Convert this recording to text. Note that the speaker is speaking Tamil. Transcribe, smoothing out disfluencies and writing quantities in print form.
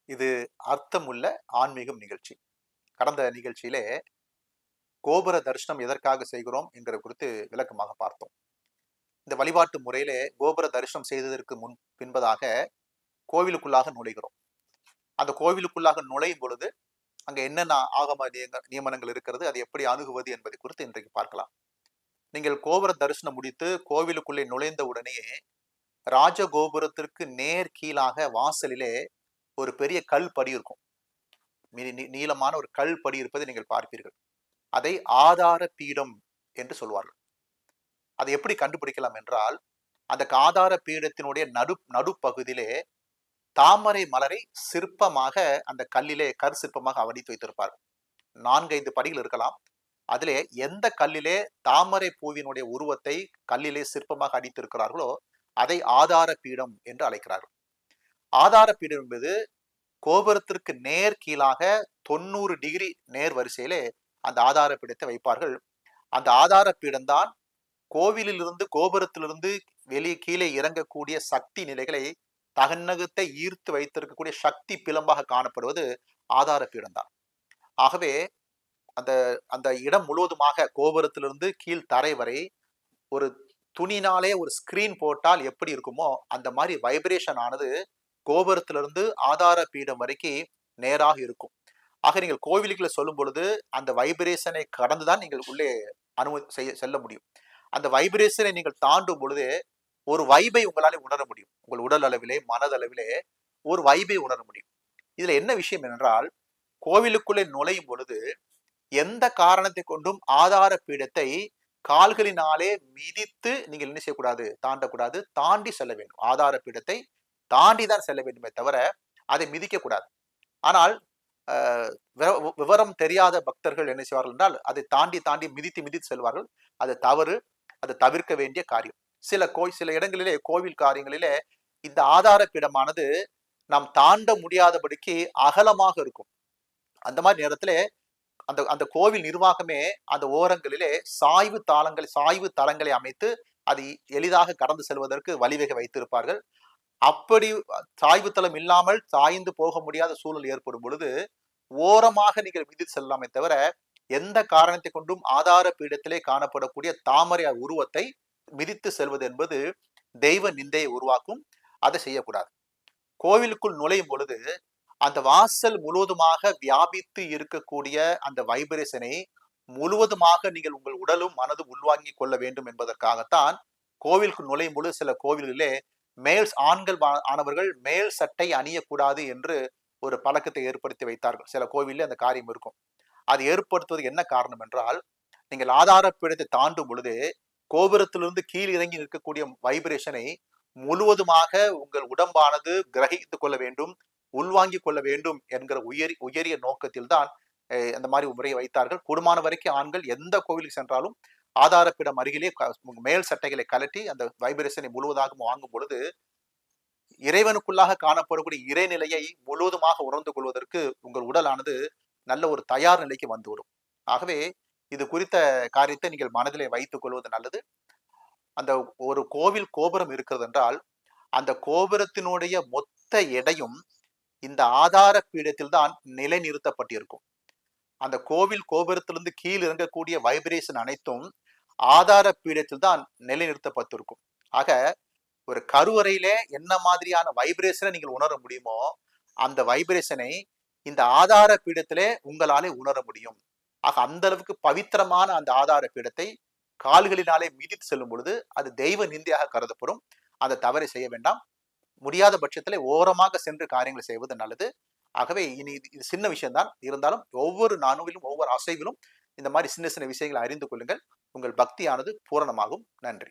இது அர்த்தமுள்ள ஆன்மீகம் நிகழ்ச்சி. கடந்த நிகழ்ச்சியிலே கோபுர தரிசனம் எதற்காக செய்கிறோம் என்கிற குறித்து விளக்கமாக பார்த்தோம். இந்த வழிபாட்டு முறையிலே கோபுர தரிசனம் செய்ததற்கு பின்பதாக கோவிலுக்குள்ளாக நுழைகிறோம். அந்த கோவிலுக்குள்ளாக நுழையும் பொழுது அங்க என்னென்ன ஆகம நியமனங்கள் இருக்கிறது, அதை எப்படி அணுகுவது என்பதை குறித்து இன்றைக்கு பார்க்கலாம். நீங்கள் கோபுர தரிசனம் முடித்து கோவிலுக்குள்ளே நுழைந்த உடனேயே ராஜகோபுரத்திற்கு நேர் கீழாக வாசலிலே ஒரு பெரிய கல் படி இருக்கும். நீளமான ஒரு கல் படி இருப்பதை நீங்கள் பார்ப்பீர்கள். அதை ஆதார பீடம் என்று சொல்வார்கள். அதை எப்படி கண்டுபிடிக்கலாம் என்றால், அந்த ஆதார பீடத்தினுடைய நடுப்பகுதியிலே தாமரை மலரை சிற்பமாக அந்த கல்லிலே கரு சிற்பமாக வடித்து வைத்திருப்பார்கள். 4-5 படிகள் இருக்கலாம். அதிலே எந்த கல்லிலே தாமரை பூவினுடைய உருவத்தை கல்லிலே சிற்பமாக அடித்திருக்கிறார்களோ அதை ஆதார பீடம் என்று அழைக்கிறார்கள். ஆதார பீடம் என்பது கோபுரத்திற்கு நேர் கீழாக 90 டிகிரி நேர் வரிசையிலே அந்த ஆதார பீடத்தை வைப்பார்கள். அந்த ஆதார பீடம்தான் கோவிலிலிருந்து கோபுரத்திலிருந்து வெளியே கீழே இறங்கக்கூடிய சக்தி நிலைகளை தகநகத்தை ஈர்த்து வைத்திருக்கக்கூடிய சக்தி பிளம்பாக காணப்படுவது ஆதார பீடம்தான். ஆகவே அந்த அந்த இடம் முழுவதுமாக கோபுரத்திலிருந்து கீழ் தரை வரை ஒரு துணினாலே ஒரு ஸ்கிரீன் போட்டால் எப்படி இருக்குமோ அந்த மாதிரி வைப்ரேஷன் ஆனது கோபுரத்திலிருந்து ஆதார பீடம் வரைக்கும் நேராக இருக்கும். ஆக நீங்கள் கோவிலுக்குள்ள சொல்லும் பொழுது அந்த வைப்ரேஷனை கடந்துதான் நீங்கள் உள்ளே செல்ல முடியும். அந்த வைப்ரேஷனை நீங்கள் தாண்டும் பொழுது ஒரு வைபை உங்களாலே உணர முடியும். உங்கள் உடல் அளவிலே மனதளவிலே ஒரு வைபை உணர முடியும். இதுல என்ன விஷயம் என்றால், கோவிலுக்குள்ளே நுழையும் பொழுது எந்த காரணத்தை கொண்டும் ஆதார பீடத்தை கால்களினாலே மிதித்து நீங்கள் என்ன செய்யக்கூடாது, தாண்டக்கூடாது, தாண்டி செல்ல வேண்டும். ஆதார பீடத்தை தாண்டி தான் செல்ல வேண்டுமே தவிர அதை மிதிக்க கூடாது. ஆனால் விவரம் தெரியாத பக்தர்கள் என்ன செய்வார்கள் என்றால் அதை தாண்டி மிதித்து செல்வார்கள். அது தவறு. அதை தவிர்க்க வேண்டிய காரியம். சில இடங்களிலே கோவில் காரியங்களிலே இந்த ஆதார பீடமானது நாம் தாண்ட முடியாதபடிக்கு அகலமாக இருக்கும். அந்த மாதிரி நேரத்திலே அந்த அந்த கோவில் நிர்வாகமே அந்த ஓரங்களிலே சாய்வு தளங்களை அமைத்து அதை எளிதாக கடந்து செல்வதற்கு வழிவகை வைத்திருப்பார்கள். அப்படி சாய்வு தளம் இல்லாமல் சாய்ந்து போக முடியாத சூழல் ஏற்படும் பொழுது ஓரமாக நீங்கள் மிதித்து செல்லலாமே தவிர எந்த காரணத்தை கொண்டும் ஆதார பீடத்திலே காணப்படக்கூடிய தாமரை உருவத்தை மிதித்து செல்வது என்பது தெய்வ நிந்தையை உருவாக்கும். அதை செய்யக்கூடாது. கோவிலுக்குள் நுழையும் பொழுது அந்த வாசல் முழுவதுமாக வியாபித்து இருக்கக்கூடிய அந்த வைப்ரேஷனை முழுவதுமாக நீங்கள் உங்கள் உடலும் மனதும் உள்வாங்கிக் கொள்ள வேண்டும் என்பதற்காகத்தான் கோவிலுக்கு நுழையும் பொழுது சில கோவில்களிலே ஆண்கள் ஆனவர்கள் மேல் சட்டை அணியக்கூடாது என்று ஒரு பழக்கத்தை ஏற்படுத்தி வைத்தார்கள். சில கோவிலே அந்த காரியம் இருக்கும். அது ஏற்படுத்துவது என்ன காரணம் என்றால், நீங்கள் ஆதார பீடத்தை தாண்டும் பொழுது கோபுரத்திலிருந்து கீழ் இறங்கி நிற்கக்கூடிய வைப்ரேஷனை முழுவதுமாக உங்கள் உடம்பானது கிரகித்துக் கொள்ள வேண்டும், உள்வாங்கிக் கொள்ள வேண்டும் என்கிற உயரிய நோக்கத்தில் தான் அந்த மாதிரி முறையை வைத்தார்கள். கூடுமான வரைக்கும் ஆண்கள் எந்த கோவிலுக்கு சென்றாலும் ஆதாரப்பீடம் அருகிலே மேல் சட்டைகளை கலட்டி அந்த வைப்ரேஷனை முழுவதாக வாங்கும் பொழுது இறைவனுக்குள்ளாக காணப்படக்கூடிய இறைநிலையை முழுவதுமாக உணர்ந்து கொள்வதற்கு உங்கள் உடலானது நல்ல ஒரு தயார் நிலைக்கு வந்துவிடும். ஆகவே இது குறித்த காரியத்தை நீங்கள் மனதிலே வைத்துக் கொள்வது நல்லது. அந்த ஒரு கோவில் கோபுரம் இருக்கிறது என்றால் அந்த கோபுரத்தினுடைய மொத்த எடையும் இந்த ஆதார பீடத்தில் தான் நிலைநிறுத்தப்பட்டிருக்கும். அந்த கோவில் கோபுரத்திலிருந்து கீழ் இறங்கக்கூடிய வைப்ரேஷன் அனைத்தும் ஆதார பீடத்தில் தான் நிலைநிறுத்தப்பட்டிருக்கும். ஆக ஒரு கருவறையிலே என்ன மாதிரியான வைப்ரேஷனை நீங்கள் உணர முடியுமோ அந்த வைப்ரேஷனை இந்த ஆதார பீடத்திலே உங்களாலே உணர முடியும். ஆக அந்த அளவுக்கு பவித்திரமான அந்த ஆதார பீடத்தை கால்களினாலே மிதித்து செல்லும் பொழுது அது தெய்வ நிந்தையாக கருதப்படும். அந்த தவறை செய்ய வேண்டாம். முடியாத பட்சத்திலே ஓரமாக சென்று காரியங்களை செய்வது நல்லது. ஆகவே இனி இது சின்ன விஷயம்தான் இருந்தாலும் ஒவ்வொரு நானுவிலும் ஒவ்வொரு அசைவிலும் இந்த மாதிரி சின்ன சின்ன விஷயங்களை அறிந்து கொள்ளுங்கள். உங்கள் பக்தியானது பூரணமாகும். நன்றி.